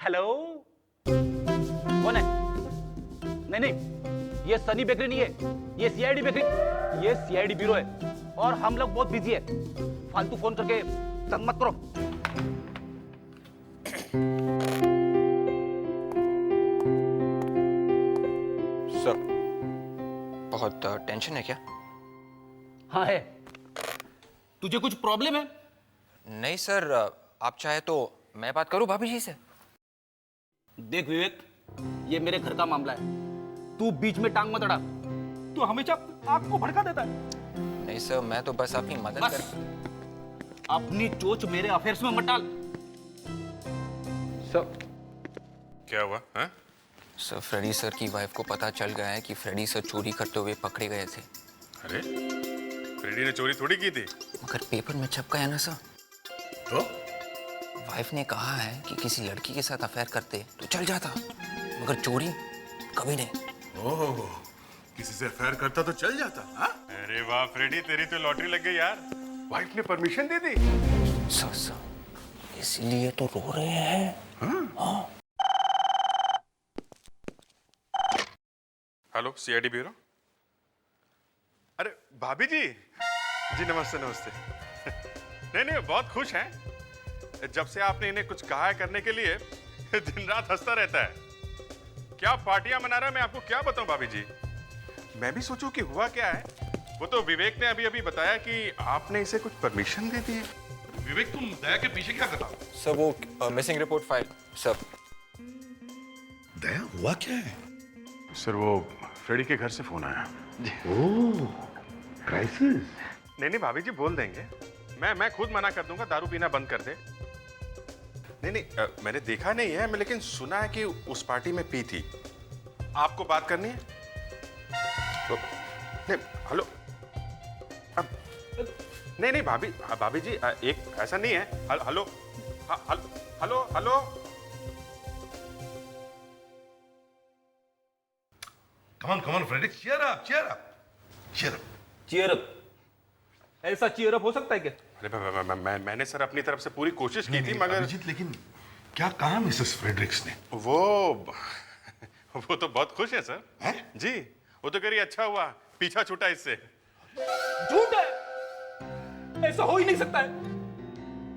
Hello, कौन है? नहीं नहीं, ये सनी बेकरी नहीं है, ये सीआईडी बेकरी, ये सीआईडी ब्यूरो है और हम लोग बहुत बिजी है। फालतू फोन करके तंग मत करो। सर, बहुत टेंशन है क्या? हाँ है। तुझे कुछ प्रॉब्लम है? नहीं सर, आप चाहे तो मैं बात करूं भाभी जी से। देख विवेक, ये मेरे घर का मामला है, तू बीच में टांग मत अड़ा। तू हमेशा आग को भड़का देता है। नहीं सर, मैं तो बस आपकी मदद बस अपनी चोच मेरे अफेयर्स में मत डाल। सर, क्या हुआ? हाँ? सर फ्रेडी सर की वाइफ को पता चल गया है कि फ्रेडी सर चोरी करते हुए पकड़े गए थे। अरे, फ्रेडी ने चोरी थोड़ी की थी। मगर पेपर में छप गया ना सर। तो वाइफ ने कहा है कि किसी लड़की के साथ अफेयर करते तो चल जाता, मगर चोरी कभी नहीं। ओह, किसी से अफेयर करता तो चल जाता। हाँ? अरे वाह फ्रेडी, तेरी तो लॉटरी लग गई यार। वाइफ ने परमिशन दे दी। सर इसीलिए तो रो रहे हैं। हाँ। Hello, CID bureau. अरे भाभी जी, जी नमस्ते नमस्ते। नहीं नहीं, बहुत खुश हैं। जब से आपने इन्हें कुछ कहा है करने के लिए, दिन रात हंसता रहता है। क्या पार्टियां मना रहा है, मैं आपको क्या बताऊं भाभी जी। मैं भी सोचूं कि हुआ क्या है। वो तो विवेक ने अभी अभी बताया कि आपने इसे कुछ परमिशन दे दी है। विवेक, तुम दया के पीछे क्या कर रहा हो? सर वो मिसिंग रिपोर्ट फाइल। सर दया, हुआ क्या है? सर वो फ्रेडी के घर से फोन आया। ओह, क्राइसिस। नहीं नहीं भाभी जी, बोल देंगे। मैं खुद मना कर दूंगा, दारू पीना बंद कर दे। नहीं नहीं, मैंने देखा नहीं है, मैं लेकिन सुना है कि उस पार्टी में पी थी। आपको बात करनी है? तो, नहीं, हेलो। अब नहीं नहीं भाभी जी, एक ऐसा नहीं है। Hello, hello hello. Come on, Frederick, cheer up, cheer up, cheer up. Cheer up? ऐसा चीयर अप हो सकता है क्या? अरे मैंने सर अपनी तरफ से पूरी कोशिश की थी, मगर अभिजीत, लेकिन क्या कहा मिसेस फ्रेडरिक्स ने? वो तो बहुत खुश है सर। हैं? जी, वो तो कह रही अच्छा हुआ पीछा छूटा इससे। झूठ है, ऐसा हो ही नहीं सकता है।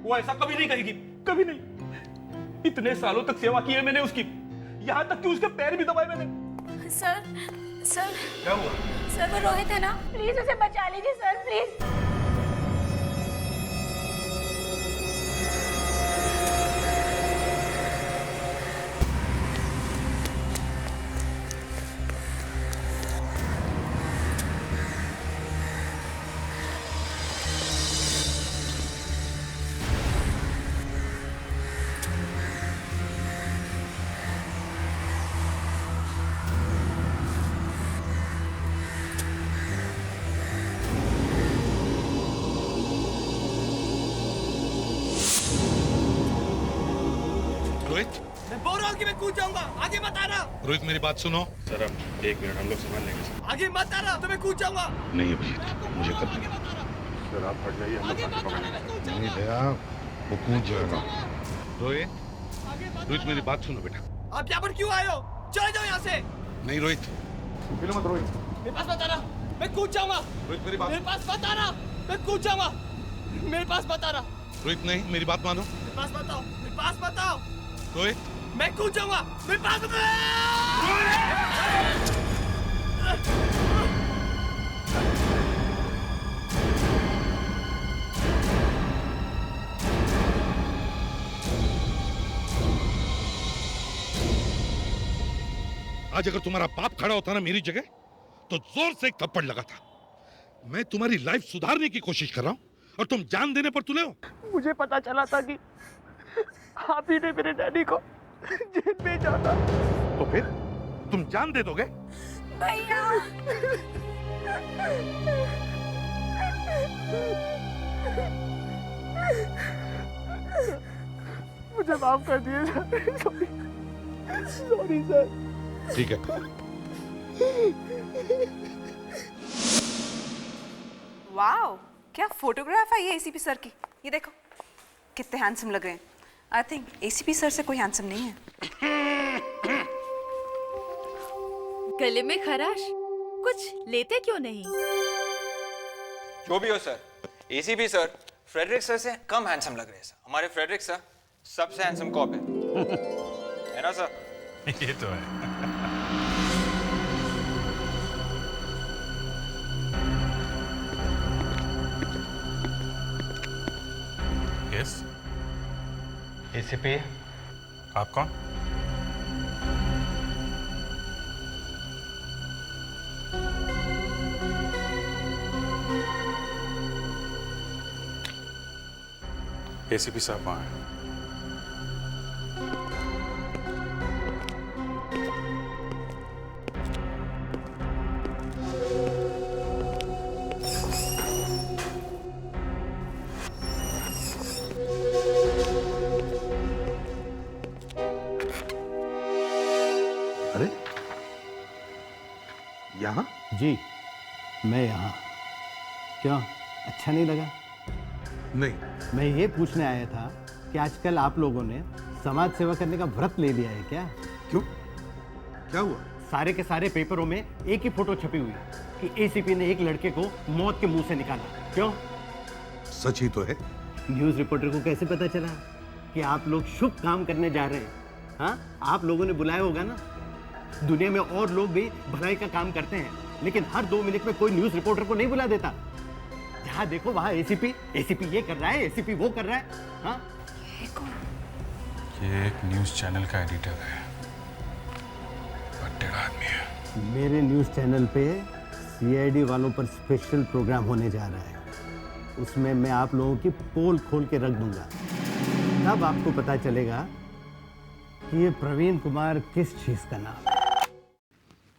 वो ऐसा कभी नहीं करेगी, कभी नहीं। इतने सालों तक सेवा की है मैंने उसकी, यहां तक कि उसके पैर भी दबाए मैंने। सर, सर, क्या हुआ? सर वो रोहित है ना, प्लीज उसे बचा लीजिए सर, प्लीज। रोहित, मैं बोल रहा हूँ कि मैं कूद जाऊंगा, आगे मत आना। रोहित मेरी बात सुनो। सर अब एक मिनट, हम लोग संभाल लेंगे सर। आगे मत आना तो मैं कूद जाऊंगा। नहीं अभिजीत, मुझे कब नहीं। सर आप हट जाइए, हम लोग बाकी पकड़ लेंगे। नहीं दया, वो कूद जाएगा। रोहित, रोहित मेरी बात सुनो बेटा। आप यहाँ पर क्यों आए हो? चले जाओ यहाँ से। नहीं रोहित, फिर मत रोहित। मेरे पास मत आना, मैं कूद जाऊंगा। रोहित मेरी बात। मेरे पास मत आना, मैं कूद जाऊंगा। मेरे पास मत आना, रोहित नहीं, मेरी बात मानो। मेरे पास मत आओ, मेरे पास मत आओ। रोहित, मैं कूद जाऊंगा, मेरे पास मत आओ। आज अगर तुम्हारा बाप खड़ा होता ना मेरी जगह, तो जोर से एक थप्पड़ लगा था। मैं तुम्हारी लाइफ सुधारने की कोशिश कर रहा हूं और तुम जान देने पर तुले हो। मुझे पता चला था कि आप ही ने मेरे डैडी को जेल भेजा था। तो फिर तुम जान दे दोगे? भैया, मुझे माफ कर दिए सर। Sorry sir. ठीक है। वाओ, क्या फोटोग्राफ आई है एसीपी सर की। ये देखो कितने हैंडसम लग रहे हैं। आई थिंक एसीपी सर से कोई हैंडसम नहीं है। गले में खराश, कुछ लेते क्यों नहीं? जो भी हो sir, ACP sir Frederick sir से कम हैंडसम लग रहे हैं सर। हमारे फ्रेडरिक सर सबसे हैंडसम कॉप है ना सर? ये तो है। यस, एसीपी, आप कौन? एसीपी साहब वहाँ हैं। अरे यहाँ? जी मैं यहाँ। क्यों, अच्छा नहीं लगा? नहीं। मैं ये पूछने आया था कि आजकल आप लोगों ने समाज सेवा करने का व्रत ले लिया है क्या? क्यों, क्या हुआ? सारे के सारे पेपरों में एक ही फोटो छपी हुई कि एसीपी ने एक लड़के को मौत के मुंह से निकाला। क्यों? सच ही तो है। न्यूज़ रिपोर्टर को कैसे पता चला कि आप लोग शुभ काम करने जा रहे हैं? हाँ, आप लोगों ने बुलाया होगा ना। दुनिया में और लोग भी भलाई का काम करते हैं, लेकिन हर 2 मिनट में कोई न्यूज़ रिपोर्टर को नहीं बुला देता। जहाँ देखो वहाँ एसीपी ये कर रहा है, एसीपी वो कर रहा है। हाँ, ये एक न्यूज़ चैनल का एडिटर है, बड़ा आदमी है। मेरे न्यूज़ चैनल पे सीआईडी वालों पर स्पेशल प्रोग्राम होने जा रहा है। उसमें मैं आप लोगों की पोल खोल के रख दूंगा। तब आपको पता चलेगा कि ये प्रवीण कुमार किस चीज का नाम है।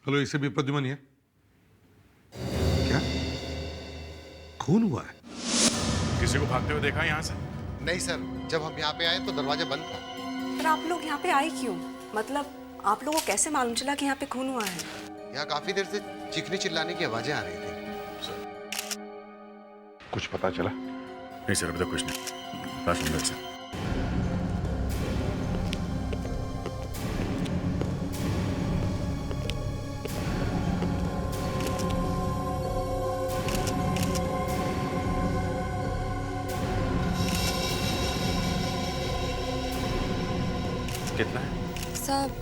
हेलो, इसे भी प्रद्युमन है क्या? खून हुआ है? किसी को भागते हुए देखा यहाँ से? नहीं सर, जब हम यहाँ पे आए तो दरवाजा बंद था। पर आप लोग यहाँ पे आए क्यों? मतलब आप लोगों को कैसे मालूम चला कि यहाँ पे खून हुआ है? यहाँ काफी देर से चीखने चिल्लाने की आवाजें आ रही थी। कुछ पता चला? नहीं सर, अभी तक कुछ नहीं। Ration sir. कितना है? सब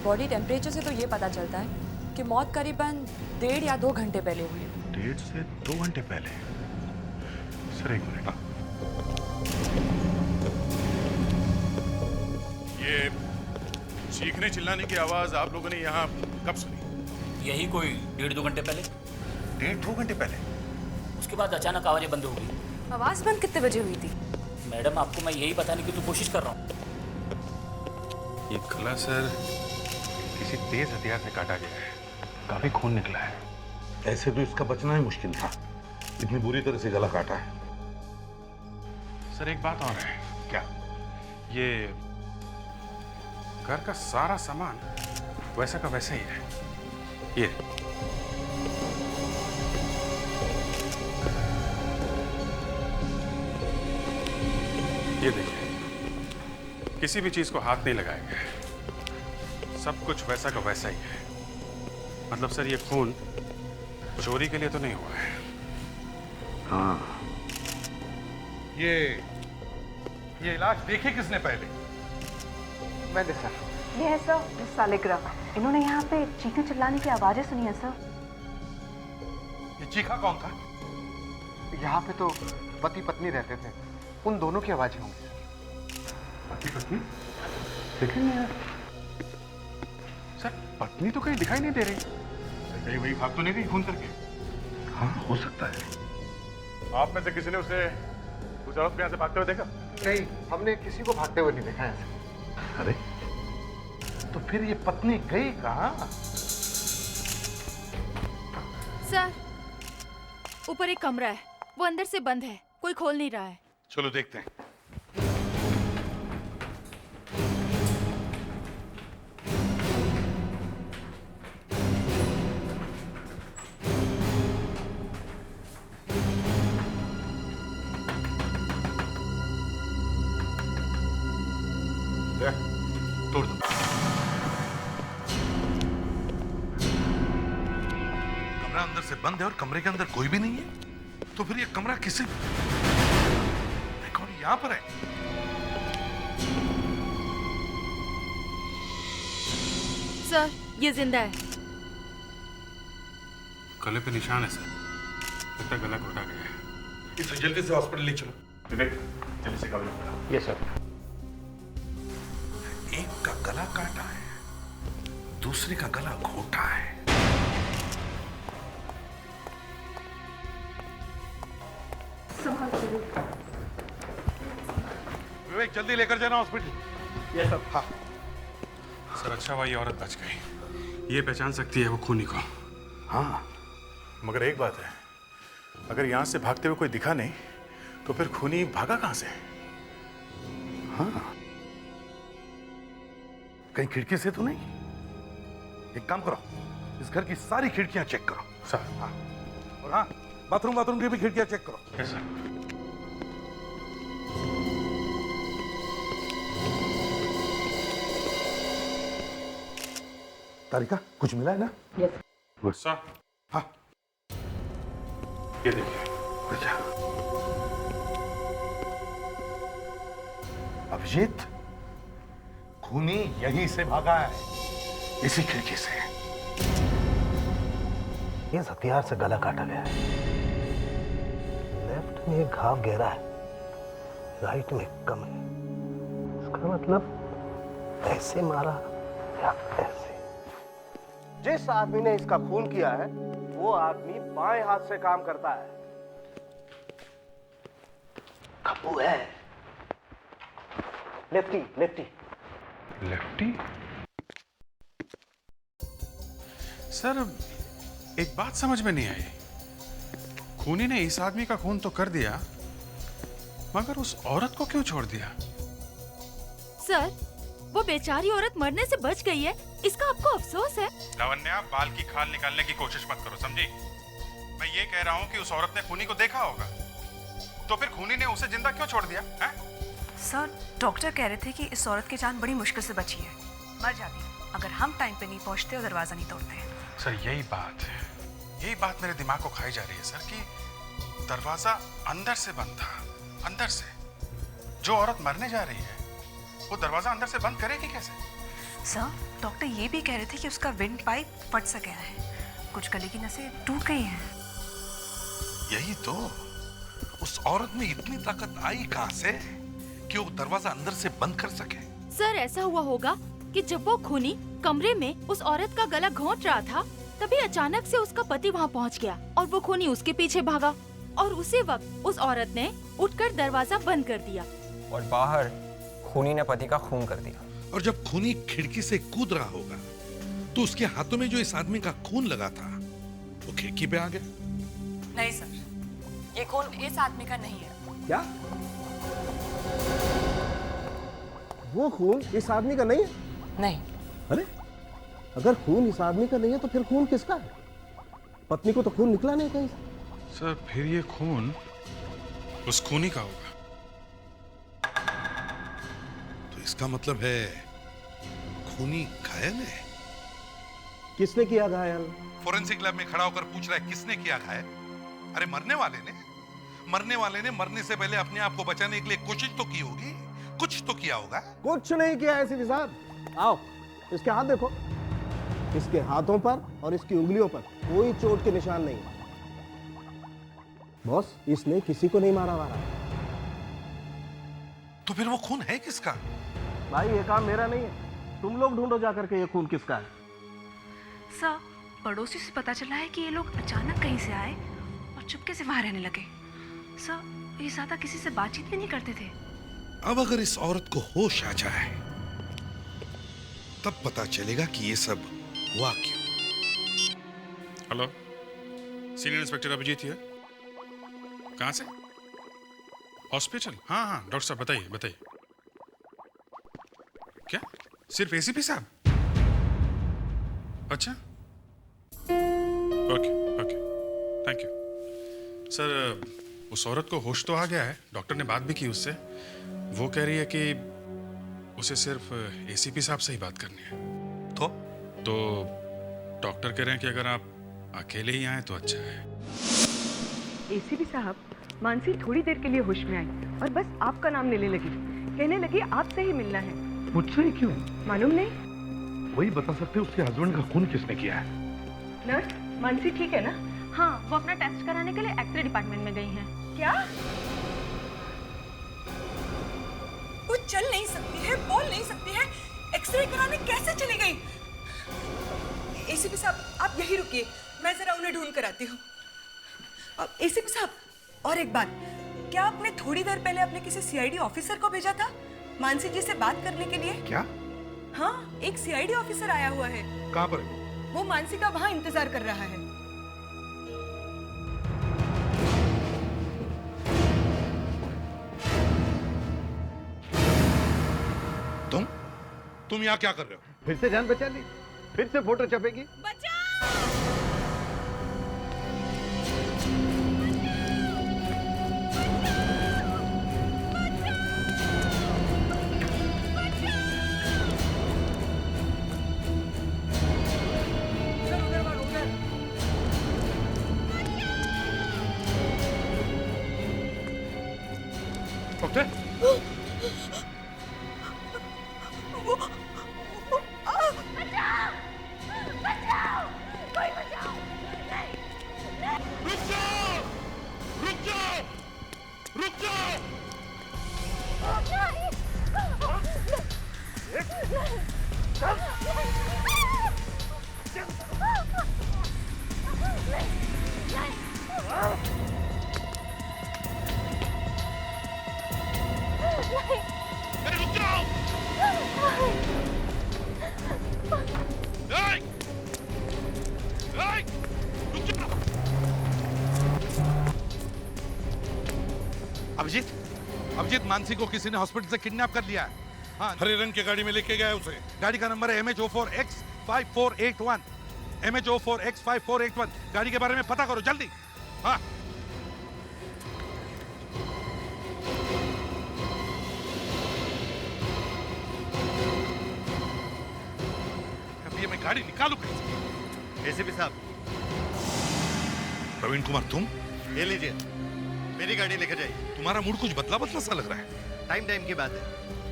बॉडी टेम्परेचर से तो ये पता चलता है कि मौत करीबन 1.5 या 2 घंटे पहले हुई है। 1.5 से 2 घंटे पहले? सर एक मिनट। ये चीखने चिल्लाने की आवाज आप लोगों ने यहाँ कब सुनी? यही कोई 1.5-2 घंटे पहले। 1.5-2 घंटे पहले? उसके बाद अचानक आवाजें बंद हो गई। आवाज बंद कितने बजे हुई थी? मैडम आपको मैं यही बताने की तो कोशिश कर रहा हूँ। ये गला सर किसी तेज हथियार से काटा गया है, काफी खून निकला है। ऐसे तो इसका बचना ही मुश्किल था, इतनी बुरी तरह से गला काटा है। सर एक बात और है। क्या? ये घर का सारा सामान वैसा का वैसा ही है। ये देखिए, किसी भी चीज को हाथ नहीं लगाया गया है, सब कुछ वैसा का वैसा ही है। मतलब सर ये खून चोरी के लिए तो नहीं हुआ है। हाँ, ये इलाज देखे किसने पहले? मैंने सर। ये है सर मिस सालिग्राम। इन्होंने यहाँ पे चीखने चिल्लाने की आवाजें सुनी है सर। ये चीखा कौन था? यहाँ पे तो पति पत्नी रहते थे, उन दोनों की आवाजें होंगी। पति पत्नी? देखेंगे यार। सर पत्नी तो कहीं दिखाई नहीं दे रही। कहीं वही भाग तो नहीं गई खून करके? हाँ हो सकता है। आप में से किसी ने उसे उस औरत को यहाँ से भागते हुए देखा? नहीं, हमने किसी को भागते हुए नहीं देखा ऐसे। अरे तो फिर ये पत्नी गई कहाँ? सर, ऊपर एक कमरा है, वो अंदर से बंद है, कोई खोल नहीं रहा है। चलो देखते हैं। अंदर से बंद है और कमरे के अंदर कोई भी नहीं है, तो फिर ये कमरा किसे कौन यहां पर है? सर ये जिंदा है। गले पे निशान है सर, लगता है गला घोटा गया है। इसे जल्दी से हॉस्पिटल ले चलो। विवेक, जल्दी से गाड़ी में। Yes sir. एक का गला काटा है, दूसरे का गला घोटा है। विवेक जल्दी लेकर जाना हॉस्पिटल। Yes sir. हाँ सर अच्छा हुआ ये औरत बच गई, ये पहचान सकती है वो खूनी को। हाँ, मगर एक बात है, अगर यहां से भागते हुए कोई दिखा नहीं तो फिर खूनी भागा कहां से? हाँ, कहीं खिड़की से तो नहीं? एक काम करो, इस घर की सारी खिड़कियां चेक करो। सर। हाँ, और हाँ, बाथरूम की भी खिड़कियां चेक करो। Yes sir. तारिका, कुछ मिला है ना? Good sir. हाँ, ये देखिए। अच्छा। अभिजीत, खूनी यहीं से भागा है, इसी खिड़की से। इस हथियार से गला काटा गया है। लेफ्ट में एक घाव गहरा है, राइट में कम है। इसका मतलब ऐसे मारा या ऐसे। जिस आदमी ने इसका खून किया है वो आदमी बाएं हाथ से काम करता है। खप्पू है। Lefty lefty. लेफ्टी? सर एक बात समझ में नहीं आई, खूनी ने इस आदमी का खून तो कर दिया, मगर उस औरत को क्यों छोड़ दिया? सर वो बेचारी औरत मरने से बच गई है, इसका आपको अफसोस है? लावण्या, बाल की खाल निकालने की कोशिश मत करो, समझी? मैं ये कह रहा हूँ कि उस औरत ने खूनी को देखा होगा, तो फिर खूनी ने उसे जिंदा क्यों छोड़ दिया? है? सर डॉक्टर कह रहे थे कि इस औरत की जान बड़ी मुश्किल से बची है, मर जाती अगर हम टाइम पे नहीं पहुंचते और दरवाजा नहीं तोड़ते। सर यही बात है, यही बात मेरे दिमाग को खाई जा रही है सर, कि दरवाजा अंदर से बंद था, अंदर से। जो औरत मरने जा रही है वो दरवाजा अंदर से बंद करेगी कैसे? सर डॉक्टर ये भी कह रहे थे कि उसका विंड पाइप फट सा गया है, कुछ गले की नसें टूट गई हैं। यही तो, उस औरत में इतनी ताकत आई कहां से कि वो दरवाजा अंदर से बंद कर सके? सर ऐसा हुआ होगा कि जब वो खूनी कमरे में उस औरत का गला घोंट रहा था, तभी अचानक से उसका पति वहाँ पहुँच गया और वो खूनी उसके पीछे भागा और उसी वक्त उस औरत ने उठकर दरवाजा बंद कर दिया और बाहर खूनी ने पति का खून कर दिया। और जब खूनी खिड़की से कूद रहा होगा तो उसके हाथों में जो इस आदमी का खून लगा था वो खिड़की पे आ गया। नहीं सर, ये खून इस आदमी का नहीं है। क्या? वो खून इस आदमी का नहीं है? नहीं। अरे अगर खून इस आदमी का नहीं है तो फिर खून किसका है? पत्नी को तो खून निकला नहीं कहीं से। सर फिर ये खून उस खूनी का होगा। तो इसका मतलब है खूनी घायल है। किसने किया घायल? फोरेंसिक लैब में खड़ा होकर पूछ रहा है किसने किया घायल? अरे मरने वाले ने मरने से पहले अपने आप को बचाने के लिए कोशिश तो की होगी, कुछ तो किया होगा। कुछ नहीं किया है सीधी साहब। आओ इसके हाथ देखो, इसके हाथों पर और इसकी उंगलियों पर कोई चोट के निशान नहीं है। बॉस इसने किसी को नहीं मारा वारा। तो फिर वो खून है किसका? भाई ये काम मेरा नहीं है, तुम लोग ढूंढो जाकर के ये खून किसका है। सर पड़ोसी से पता चला है कि ये लोग अचानक कहीं से आए और चुपके से वहां रहने लगे। सर ये ज्यादा किसी से बातचीत भी नहीं करते थे। अब अगर इस औरत को होश आ जाए तब पता चलेगा कि ये सब हुआ क्यों। Hello, senior inspector Abhijeet here. कहाँ से? हॉस्पिटल? हाँ हाँ डॉक्टर साहब बताइए बताइए। क्या सिर्फ एसीपी साहब? अच्छा okay okay thank you sir. उस औरत को होश तो आ गया है, डॉक्टर ने बात भी की उससे। वो कह रही है कि उसे सिर्फ एसीपी साहब से ही बात करनी है। तो डॉक्टर कह रहे हैं कि अगर आप अकेले ही आए तो अच्छा है। एसीपी साहब, मानसी थोड़ी देर के लिए होश में आई और बस आपका नाम लेने लगी। कहने लगी आपसे ही मिलना है। मुझसे ही क्यों? मालूम नहीं। वही बता सकते उसके हस्बैंड का खून किसने किया है? नर्स, मानसी ठीक है ना? हाँ, वो अपना टेस्ट कराने के लिए एक्सरे डिपार्टमेंट में गई हैं। क्या? वो चल नहीं सकती है, बोल नहीं सकती है, एक्सरे कराने कैसे चली गई? एसीपी साहब, आप यही रुकिए, मैं जरा उन्हें ढूंढ कर आती हूँ। एसीपी साहब, और एक बात, क्या आपने थोड़ी देर पहले अपने किसी सीआईडी ऑफिसर को भेजा था मानसी जी से बात करने के लिए? क्या? हाँ, एक सीआईडी ऑफिसर आया हुआ है। कहाँ पर? वो मानसी का वहाँ इंतजार कर रहा है। तुम यहाँ क्या कर रहे हो? फिर से जान बचा ली, फिर से फोटो छपेगी। डॉक्टर, अभिजीत, मानसी को किसी ने हॉस्पिटल से किडनैप कर लिया है। हाँ, हरे रंग की गाड़ी में लेके गया है उसे। गाड़ी का नंबर है MH04X5481। MH04X5481। गाड़ी के बारे में पता करो जल्दी। हाँ। अब ये मैं गाड़ी निकालू कैसे? एसीपी साहब। प्रवीण कुमार, तुम? ये लीजिए, मेरी गाड़ी लेकर जाइए। तुम्हारा मूड कुछ बदला बदला सा लग रहा है। टाइम की बात है,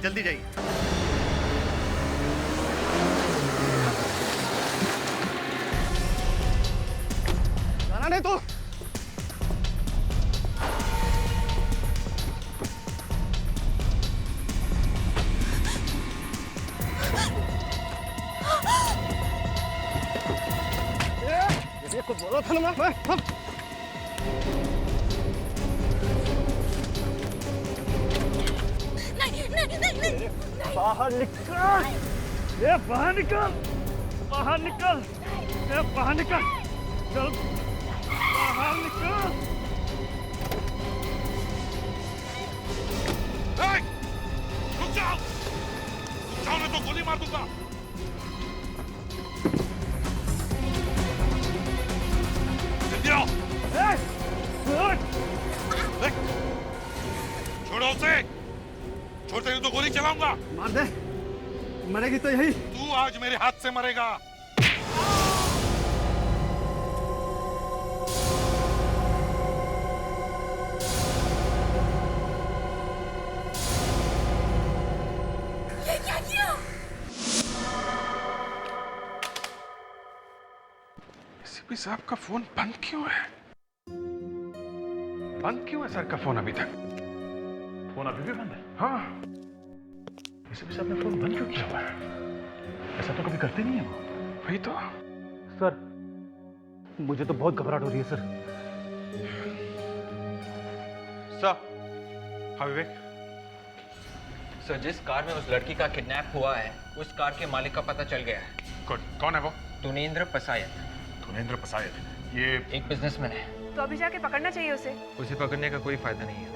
जल्दी जाइए। जाना नहीं तो ये कुछ बोलो था ना मैं। बाहर निकल! ये बाहर निकल! बाहर निकल! ये बाहर निकल! चल बाहर निकल! रुक जाओ! नहीं तो गोली मार दूंगा। जल्दी आओ! छोड़ो उसे! छोड़ते नहीं तो गोली चलाऊंगा। मार दे, मरेगी तो यही। तू आज मेरे हाथ से मरेगा। ये क्या किया? एसीपी साहब का फोन बंद क्यों है? बंद क्यों है सर का फोन अभी तक? फोन अभी भी बंद है? हाँ। एसीपी साहब ने फोन बंद क्यों किया हुआ है? ऐसा तो कभी करते नहीं है वो। वही तो। सर, मुझे तो बहुत घबराहट हो रही है सर। सर। हाँ विवेक। सर, जिस कार में उस लड़की का किडनैप हुआ है, उस कार के मालिक का पता चल गया है। कौन है वो? तुनेंद्र पसायत। तुनेंद्र पसायत? ये एक बिजनेसमैन है। तो अभी जाके पकड़ना चाहिए उसे। उसे पकड़ने का कोई फायदा नहीं है।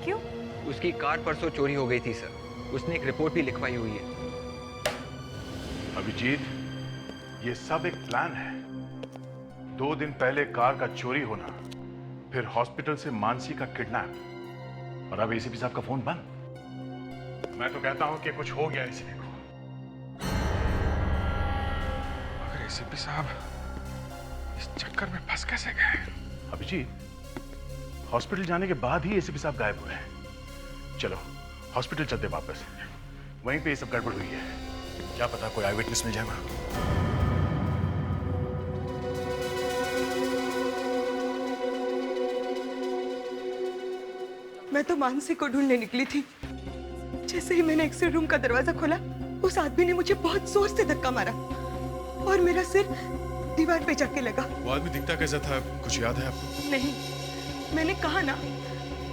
क्यों? उसकी कार परसों चोरी हो गई थी सर। उसने एक रिपोर्ट भी लिखवाई हुई है। अभिजीत, ये सब एक प्लान है। 2 दिन पहले कार का चोरी होना, फिर हॉस्पिटल से मानसी का किडनैप, और अब एसीपी साहब का फोन बंद। मैं तो कहता हूं कि कुछ हो गया एसीपी को। अगर एसीपी साहब इस इस चक्कर में फंस कैसे गए? अभिजीत, हॉस्पिटल जाने के बाद ही एसीपी साहब गायब हुए हैं। चलो हॉस्पिटल चलते वापस, वहीं पे ये सब गड़बड़ हुई है। क्या पता कोई आई विटनेस मिल जाए वहां। मैं तो मानसी को ढूंढने निकली थी। जैसे ही मैंने एक्स-रे रूम का दरवाजा खोला, उस आदमी ने मुझे बहुत जोर से धक्का मारा और मेरा सिर दीवार पे जाके लगा। वो आदमी दिखता कैसा था, कुछ याद है आपको? नहीं, मैंने कहा ना,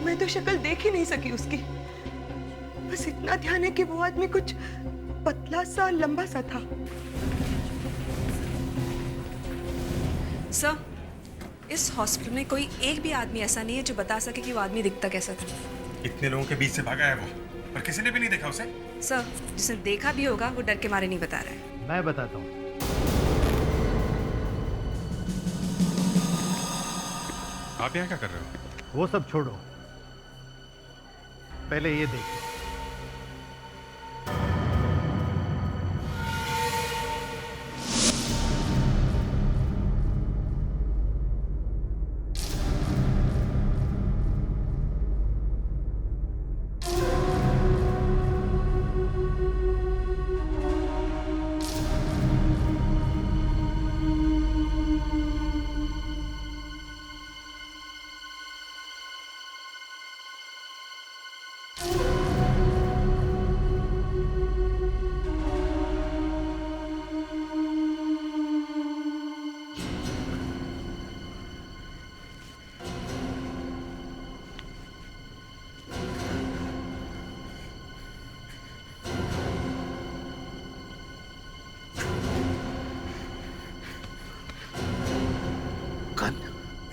मैं तो शक्ल देख ही नहीं सकी उसकी। बस इतना ध्यान है कि वो आदमी कुछ पतला सा लंबा सा था। सर, इस हॉस्पिटल में कोई एक भी आदमी ऐसा नहीं है जो बता सके कि वो आदमी दिखता कैसा था। इतने लोगों के बीच से भागा है वो, पर किसी ने भी नहीं देखा उसे। सर, जिसने देखा भी होगा वो डर के मारे नहीं बता रहा है। मैं बताता हूँ। आप यहाँ क्या कर रहे हो? वो सब छोड़ो, पहले ये देखो।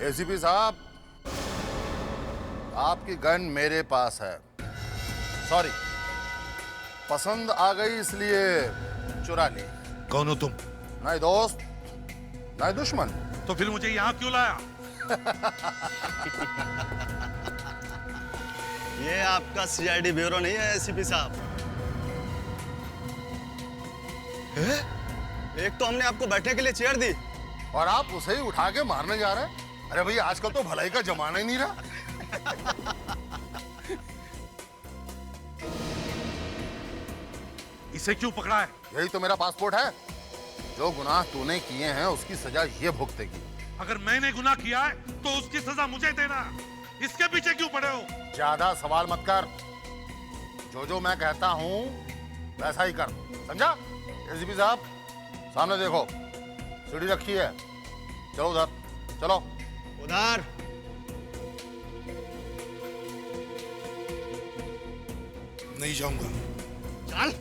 एसीपी साहब, आपकी गन मेरे पास है। सॉरी, पसंद आ गई इसलिए चुरा ली। कौन हो तुम? नहीं दोस्त, नहीं दुश्मन। तो फिर मुझे यहाँ क्यों लाया? ये आपका सीआईडी ब्यूरो नहीं है एसीपी साहब। एक तो हमने आपको बैठने के लिए चेयर दी और आप उसे ही उठा के मारने जा रहे हैं। अरे भैया, आजकल तो भलाई का जमाना ही नहीं रहा। इसे क्यों पकड़ा है? यही तो मेरा पासपोर्ट है। जो गुनाह तूने किए हैं उसकी सजा ये भुगतेगी। अगर मैंने गुनाह किया है तो उसकी सजा मुझे देना। इसके पीछे क्यों पड़े हो? ज्यादा सवाल मत कर। जो मैं कहता हूँ वैसा ही कर, समझा? एसीपी साहब, सामने देखो, सीढ़ी रखी है। चलो उधर, चलो उधर। नहीं जाऊंगा। चल।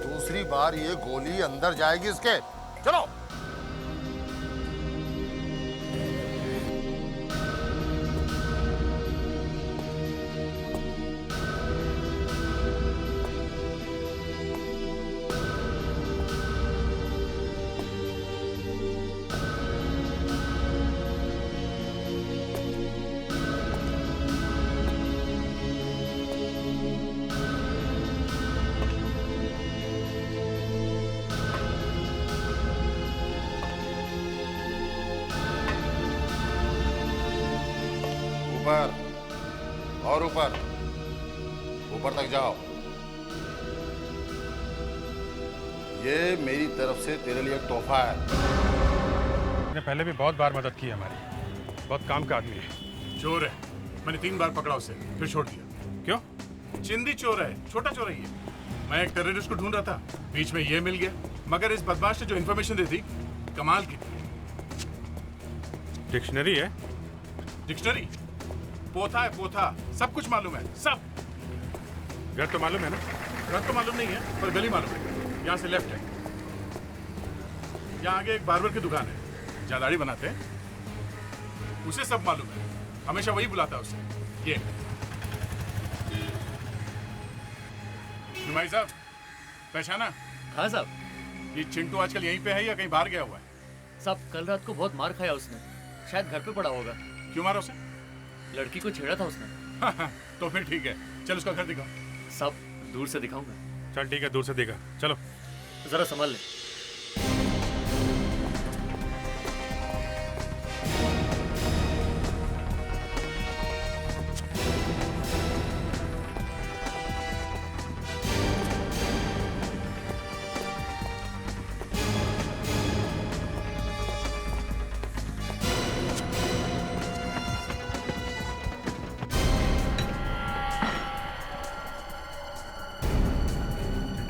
दूसरी बार ये गोली अंदर जाएगी इसके। चलो। ऊपर और ऊपर, ऊपर तक जाओ। ये मेरी तरफ से तेरे लिए एक तोहफा है। मैंने पहले भी बहुत बार मदद की है हमारी, बहुत काम का आदमी है। चोर है, मैंने 3 बार पकड़ा उसे, फिर छोड़ दिया। क्यों? चिंदी चोर है, छोटा चोर है ये। मैं एक टेररिस्ट को ढूंढ रहा था, बीच में ये मिल गया। मगर इस बदमाश ने जो इन्फॉर्मेशन दी थी, कमाल की। डिक्शनरी है? डिक्शनरी? पोथा है, पोथा। सब कुछ मालूम है, सब। घर तो मालूम है ना? घर तो मालूम नहीं है, पर गली मालूम है। यहाँ से लेफ्ट है। यहाँ आगे एक बार्बर की दुकान है, जहाँ दाढ़ी बनाते हैं। उसे सब मालूम है, हमेशा वही बुलाता है उसे। ये भाई साहब, पहचाना? हाँ साहब। ये चिंटू आजकल यहीं पे है या कहीं बाहर गया हुआ है? साहब, कल रात को बहुत मार खाया उसने, शायद घर पे पड़ा होगा। क्यों मारा उसे? लड़की को छेड़ा था उसने। तो फिर ठीक है, चल उसका घर दिखाओ। साहब, दूर से दिखाऊंगा। चल ठीक है, दूर से देखा। चलो जरा संभाल ले।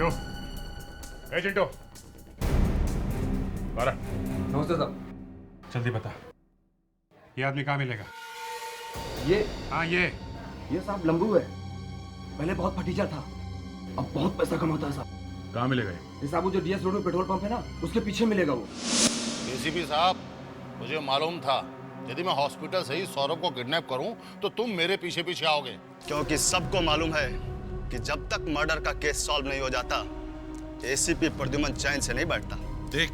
चिंटू, ए चिंटू, बारा। नमस्ते साहब। जल्दी बता, ये आदमी कहाँ मिलेगा? ये? हाँ ये साहब लंबू है। पहले बहुत फटीचा था, अब बहुत पैसा कमाता है साहब। कहाँ मिलेगा ये साहब? वो जो डीएस रोड में पेट्रोल पंप है ना, उसके पीछे मिलेगा वो। एसीपी साहब, मुझे मालूम था यदि मैं हॉस्पिटल से ही सौरभ को किडनैप करूं तो तुम मेरे पीछे पीछे आओगे। क्योंकि सबको मालूम है कि जब तक मर्डर का केस सॉल्व नहीं हो जाता एसीपी प्रद्युमन चैन से नहीं बैठता। देख,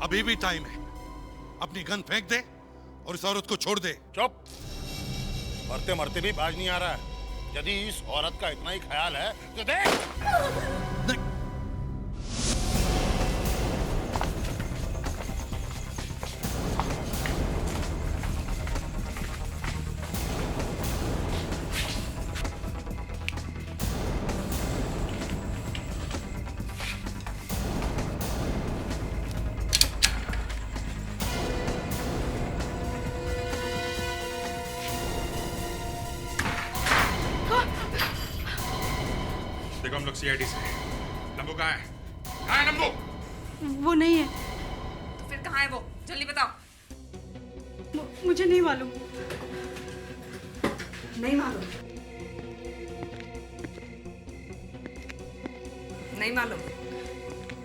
अभी भी टाइम है। अपनी गन फेंक दे और इस औरत को छोड़ दे। चुप, मरते मरते भी बाज नहीं आ रहा है। यदि इस औरत का इतना ही ख्याल है तो देख। देखो हम लोग सीआईडी से हैं। लंबू कहाँ है? कहाँ है लंबू? वो नहीं है। तो फिर कहाँ है वो? जल्दी बताओ। मुझे नहीं मालूम। नहीं मालूम? नहीं मालूम?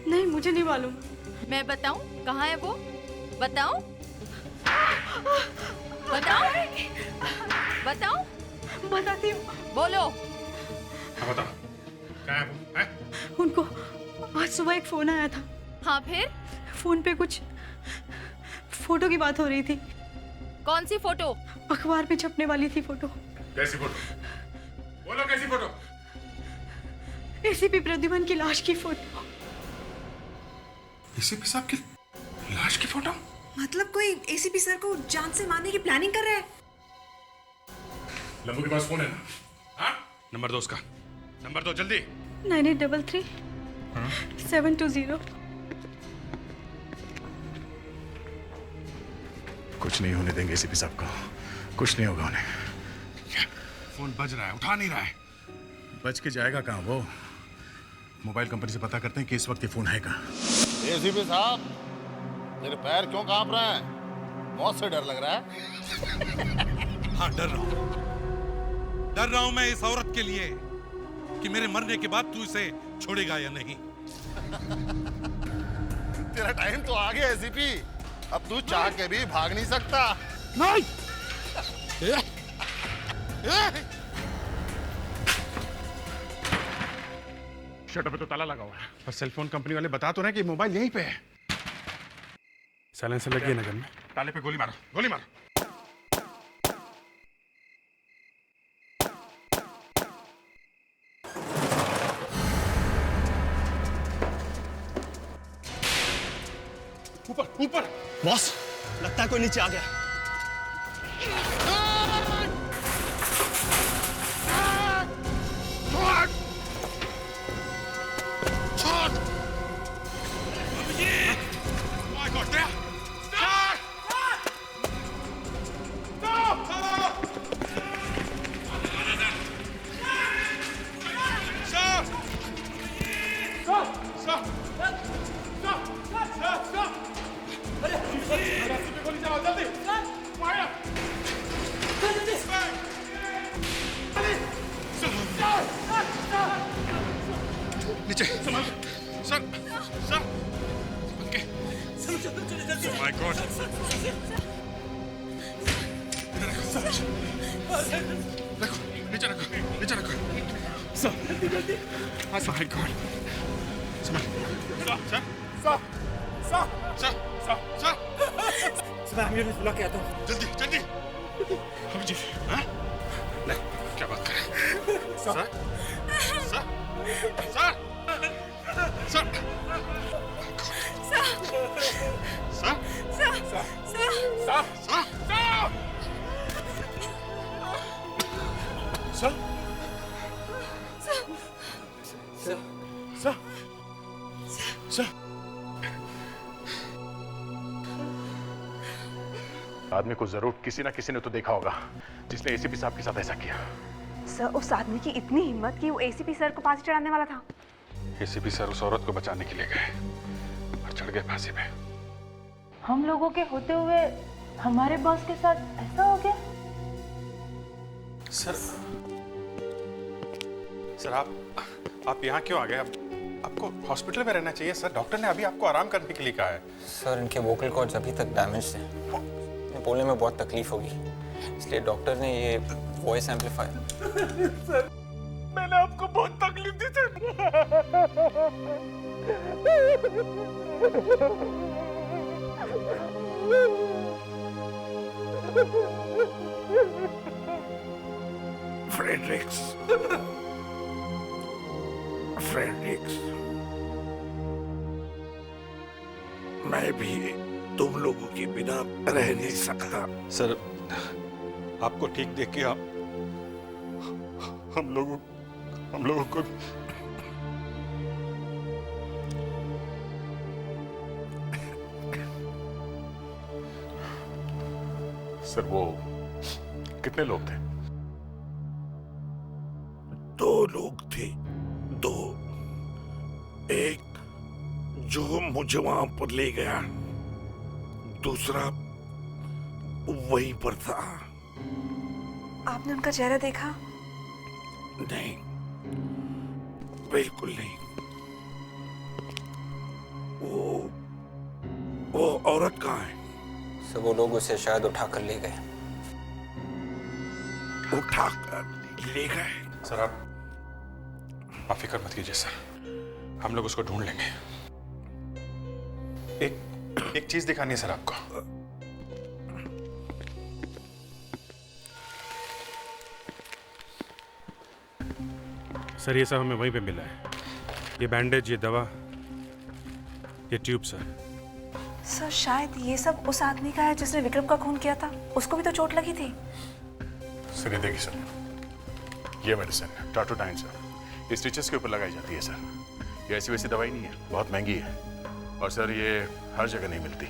नहीं, मुझे नहीं मालूम। मैं बताऊं कहाँ है वो? बताऊं? बताऊं? बताऊं? बताती हूँ। बोलो। हाँ बता, कहाँ है वो? है? उनको आज सुबह एक फोन आया था। हाँ फिर? फोन पे कुछ फोटो की बात हो रही थी। कौन सी फोटो? अखबार में छपने वाली थी फोटो। कैसी फोटो? बोलो कैसी फोटो? एसीपी प्रद्युमन की लाश की फोटो। एसीपी साहब की लाश की फोटो? मतलब कोई एसीपी सर को जान से मारने की प्लानिंग कर रहा है? लंबू के पास फोन है ना? हाँ? नंबर दो उसका। नंबर दो जल्दी। 9833 720। कुछ नहीं होने देंगे एसीपी साहब को, कुछ नहीं होगा उन्हें। फोन बज रहा है, उठा नहीं रहा है। बच के जाएगा कहाँ वो? मोबाइल कंपनी से पता करते हैं कि इस वक्त ये फोन है कहाँ। एसीपी साहब, मेरे पैर क्यों कांप रहे हैं? मौत से डर लग रहा है। हाँ, डर रहा हूं। डर रहा हूं मैं इस औरत के लिए कि मेरे मरने के बाद तू इसे छोड़ेगा या नहीं। तेरा टाइम तो आ गया एसीपी, अब तू चाह के भी भाग नहीं सकता। नहीं। शटर पे तो ताला लगा हुआ है, पर सेलफोन कंपनी वाले बता तो रहे कि मोबाइल यहीं पे है। साइलेंसर लगी है नगर में। ताले पे गोली मारो, गोली मारो। ऊपर ऊपर। बॉस, लगता है कोई नीचे आ गया। नीचे sir, sir, sir, Oh my God. रखो, नीचे रखो, नीचे रखो। सर, जल्दी जल्दी। Oh my God. Sir, sir, sir, sir, sir, sir, sir. मैं एम्बुलेंस बुला के आता हूँ। जल्दी, जल्दी। अभिजीत, हाँ? नहीं, क्या बात कर रहे हैं? Sir, sir. आदमी को जरूर किसी ना किसी ने तो देखा होगा जिसने एसीपी साहब के साथ ऐसा किया। सर, उस आदमी की इतनी हिम्मत कि वो एसीपी सर को फांसी चढ़ाने वाला था। एसीपी सर उस औरत को बचाने के लिए गए और चढ़ गए फांसी पे। हम लोगों के होते हुए हमारे बॉस के साथ ऐसा हो गया। सर आप यहाँ क्यों आ गए? आपको हॉस्पिटल में रहना चाहिए सर। डॉक्टर ने अभी आपको आराम करने के लिए कहा है। सर, इनके वोकल कॉर्ड्स अभी तक डैमेज हैं, बोलने में बहुत तकलीफ होगी, इसलिए डॉक्टर ने ये वॉइस एम्पलीफायर। सर, मैंने आपको बहुत तकलीफ दी सर। फ्रेडरिक्स, मैं भी तुम लोगों के बिना रह नहीं सकता। सर, आपको ठीक देख के हम लोगों को सर, वो कितने लोग थे? 2 लोग थे, 2। एक जो मुझे वहां पर ले गया, दूसरा वहीं पर था। आपने उनका चेहरा देखा? नहीं, बिल्कुल नहीं। वो औरत कहाँ है? सर, वो लोग उसे शायद उठाकर ले गए। उठाकर ले गए? सर, आप फिक्र मत कीजिए सर, हम लोग उसको ढूंढ लेंगे। एक चीज दिखानी है सर आपको। सर, ये सब हमें वहीं पे मिला है। ये बैंडेज, ये दवा, ये ट्यूब सर। सर, शायद ये सब उस आदमी का है जिसने विक्रम का खून किया था। उसको भी तो चोट लगी थी। सर, ये देखिए सर, ये मेडिसिन टाटोडाइन सर, ये स्टिचेस के ऊपर लगाई जाती है सर। ये ऐसी वैसी दवाई नहीं है, बहुत महंगी है, और सर ये हर जगह नहीं मिलती।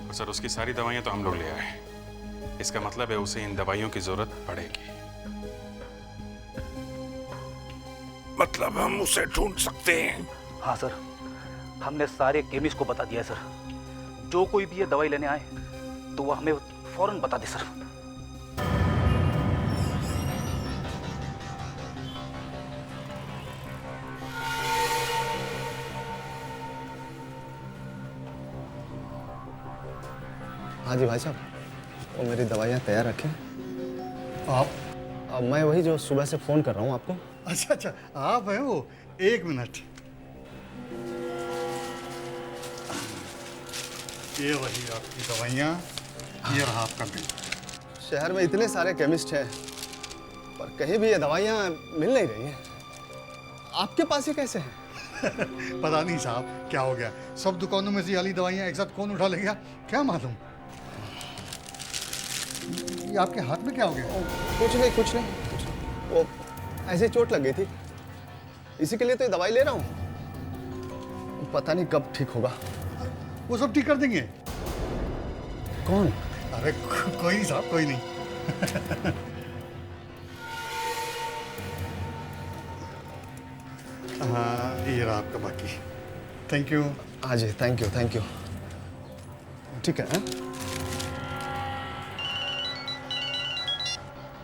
और सर, उसकी सारी दवाइयां तो हम लोग ले आए। इसका मतलब है उसे इन दवाइयों की जरूरत पड़ेगी। मतलब हम उसे ढूंढ सकते हैं? हाँ सर, हमने सारे केमिस्ट को बता दिया है सर। जो कोई भी ये दवाई लेने आए तो वो हमें फौरन बता दे सर। हाँ जी भाई साहब, वो मेरी दवाइयाँ तैयार रखें। आप? मैं वही जो सुबह से फ़ोन कर रहा हूँ आपको। अच्छा, आप हैं वो? 1 मिनट। ये वही आपकी दवाइयाँ, ये रहा आपका बिल। शहर में इतने सारे केमिस्ट हैं, पर कहीं भी ये दवाइयाँ मिल नहीं रही हैं। आपके पास ये कैसे हैं? पता नहीं साहब क्या हो गया, सब दुकानों में से वाली दवाइयाँ एक साथ कौन उठा ले गया, क्या मालूम। ये आपके हाथ में क्या हो गया? कुछ नहीं। वो ऐसे चोट लग गई थी, इसी के लिए तो ये दवाई ले रहा हूँ। पता नहीं कब ठीक होगा। वो सब ठीक कर देंगे। कौन? अरे कोई नहीं साहब, कोई नहीं। हाँ, ये रहा आपका बाकी। Thank you. हाँ जी, थैंक यू। ठीक है।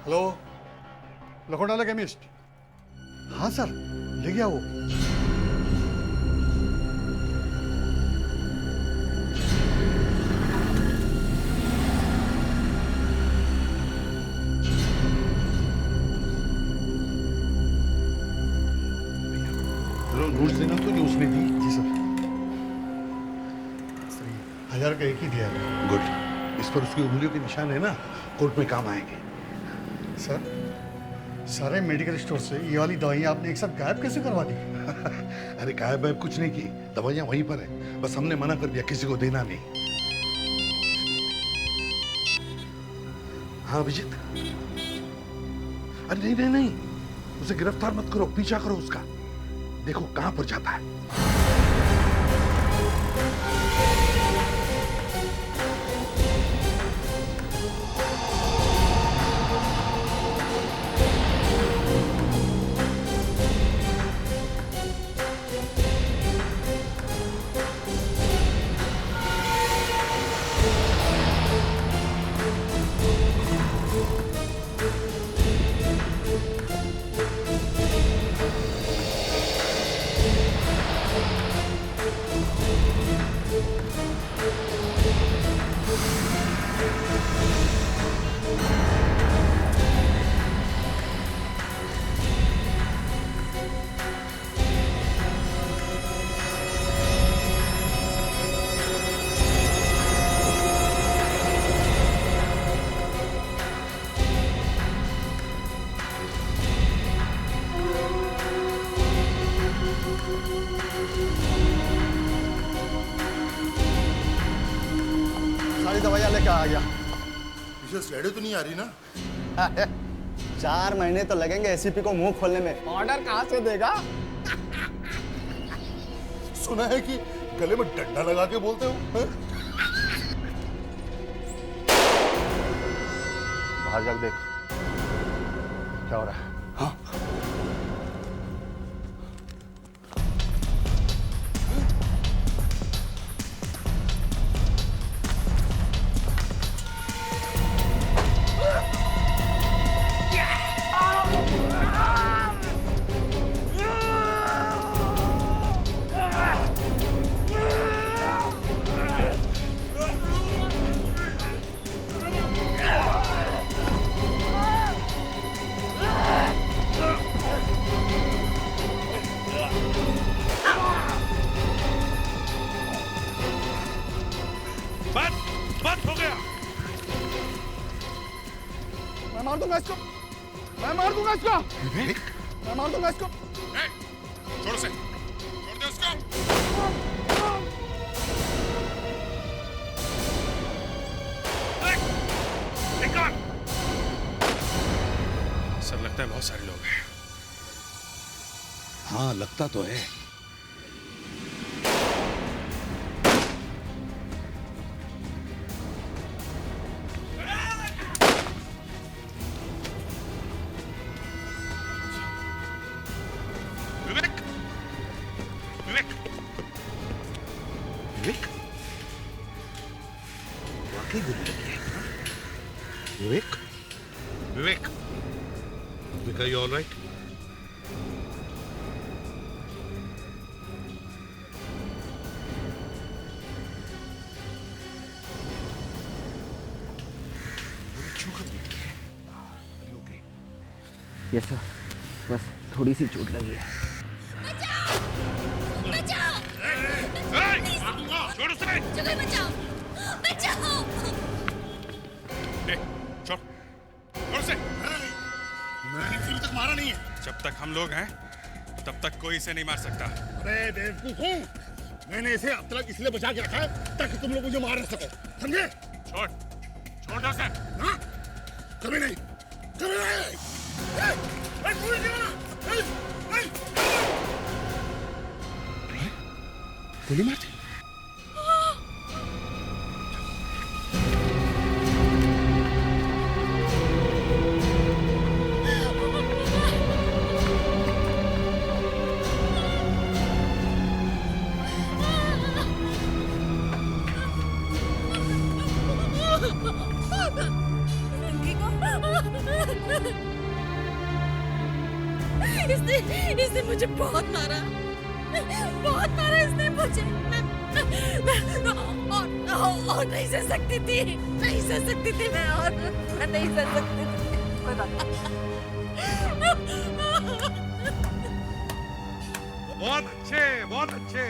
Hello, Lakhotala chemist. हाँ सर, ले गया वो। नोट्स देना तो जो उसने दी। जी सर। 1000 का एक ही दिया है। गुड, इस पर उसकी उंगलियों के निशान है ना, कोर्ट में काम आएंगे। सर, सारे मेडिकल स्टोर से ये वाली दवाइयाँ आपने एक साथ गायब कैसे करवा दी? अरे गायब वायब कुछ नहीं की, दवाइयां वहीं पर है, बस हमने मना कर दिया किसी को देना नहीं। हाँ अभिजीत, अरे नहीं नहीं नहीं, उसे गिरफ्तार मत करो, पीछा करो उसका, देखो कहां पर जाता है। सारी दवाइयाँ लेकर आ गया। पीछे स्लेडे तो नहीं आ रही ना? 4 महीने तो लगेंगे एसीपी को मुंह खोलने में, ऑर्डर कहाँ से देगा? सुना है कि गले में डंडा लगा के बोलते हो, हैं? बाहर जाके देख क्या हो रहा है। हाँ बस हो गया। मैं मार दूंगा इसको, मैं मार दूंगा इसको, मैं मार दूंगा इसको। छोड़ उसे, छोड़ दे उसको। निकाल। सर लगता है बहुत सारे लोग हैं। हाँ लगता तो है। विवेक, विवेक, विवेक, वाकई गोली लगी है। विवेक, विवेक, विवेक, are you all right? Yes sir, बस थोड़ी सी चोट लगी है। छोड़ उसे। जगह बचाओ, बचाओ। छोड़, छोड़ उसे। मैंने अभी तक मारा नहीं है। जब तक हम लोग हैं, तब तक कोई इसे नहीं मार सकता। अरे बेवकूफ हूँ, मैंने इसे अब तक इसलिए बचा के रखा है ताकि तुम लोग मुझे मार न सको, समझे? छोड़, छोड़ दो उसे। हाँ? कभी नहीं, कभी नहीं। गोली मार दी। इसने मुझे बहुत मारा इसने मुझे। और नहीं सह सकती थी, नहीं सह सकती थी मैं, और मैं नहीं सह सकती थी। कोई बात बहुत अच्छे, बहुत अच्छे,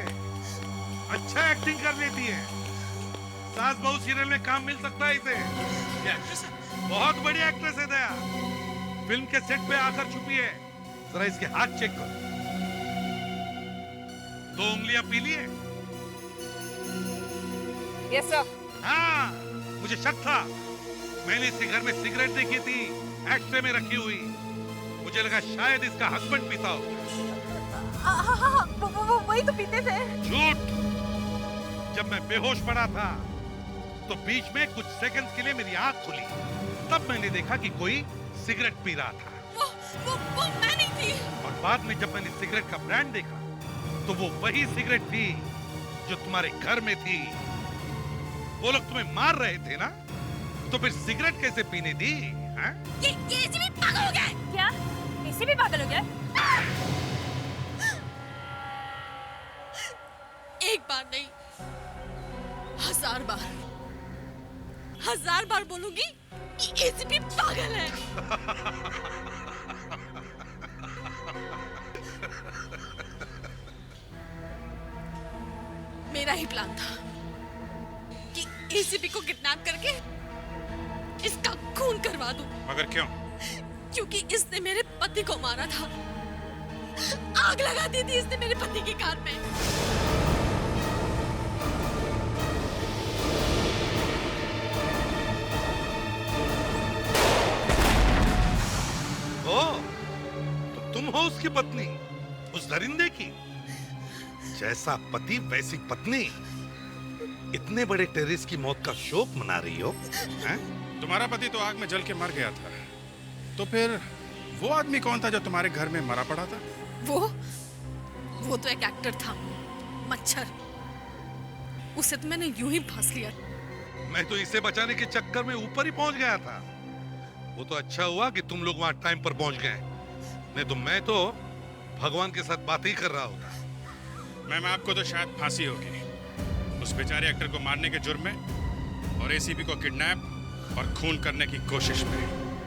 अच्छा एक्टिंग कर लेती है। सास बहू सीरियल में काम मिल सकता है इसे। ये एक्ट्रेस है, बहुत बड़ी एक्ट्रेस है दया। फिल्म के सेट पे आकर छुपी है। जरा इसके हाथ चेक करो, 2 उंगलियां पीली है। Yes sir. हाँ, मुझे शक था। मैंने इसके घर में सिगरेट देखी थी, एक्स-रे में रखी हुई। मुझे लगा शायद इसका हस्बैंड पीता हो। हाँ, वो वही तो पीते थे। झूठ। जब मैं बेहोश पड़ा था तो बीच में कुछ सेकंड्स के लिए मेरी आंख खुली, तब मैंने देखा कि कोई सिगरेट पी रहा था। वो मैं नहीं थी। और बाद में जब मैंने सिगरेट का ब्रांड देखा तो वो वही सिगरेट थी जो तुम्हारे घर में थी। वो लोग तुम्हें मार रहे थे ना, तो फिर सिगरेट कैसे पीने दी? हाँ? ये एसीपी पागल हो गया। क्या? एसीपी पागल हो गया? एक बार नहीं, 1000 बार बोलूंगी कि एसीपी पागल है। मेरा ही प्लान था कि एसीपी को किडनैप करके इसका खून करवा दूं। मगर क्यों? क्योंकि इसने मेरे पति को मारा था। आग लगा दी थी इसने मेरे पति की कार में। तो तुम हो उसकी पत्नी, उस दरिंदे की। जैसा पति वैसी पत्नी, इतने बड़े टेररिस्ट की मौत का शोक मना रही हो? हैं? तुम्हारा पति तो आग में जल के मर गया था, तो फिर वो आदमी कौन था जो तुम्हारे घर में मरा पड़ा था? वो तो एक एक्टर था, मच्छर। उसे तो मैंने यूं ही फांस लिया। मैं तो इसे बचाने के चक्कर में ऊपर ही पहुंच गया था। वो तो अच्छा हुआ कि तुम लोग वहां टाइम पर पहुंच गए, नहीं तो मैं तो भगवान के साथ बात ही कर रहा होता। मैम, आपको तो शायद फांसी होगी उस बेचारे एक्टर को मारने के जुर्म में और एसीपी को किडनैप और खून करने की कोशिश में।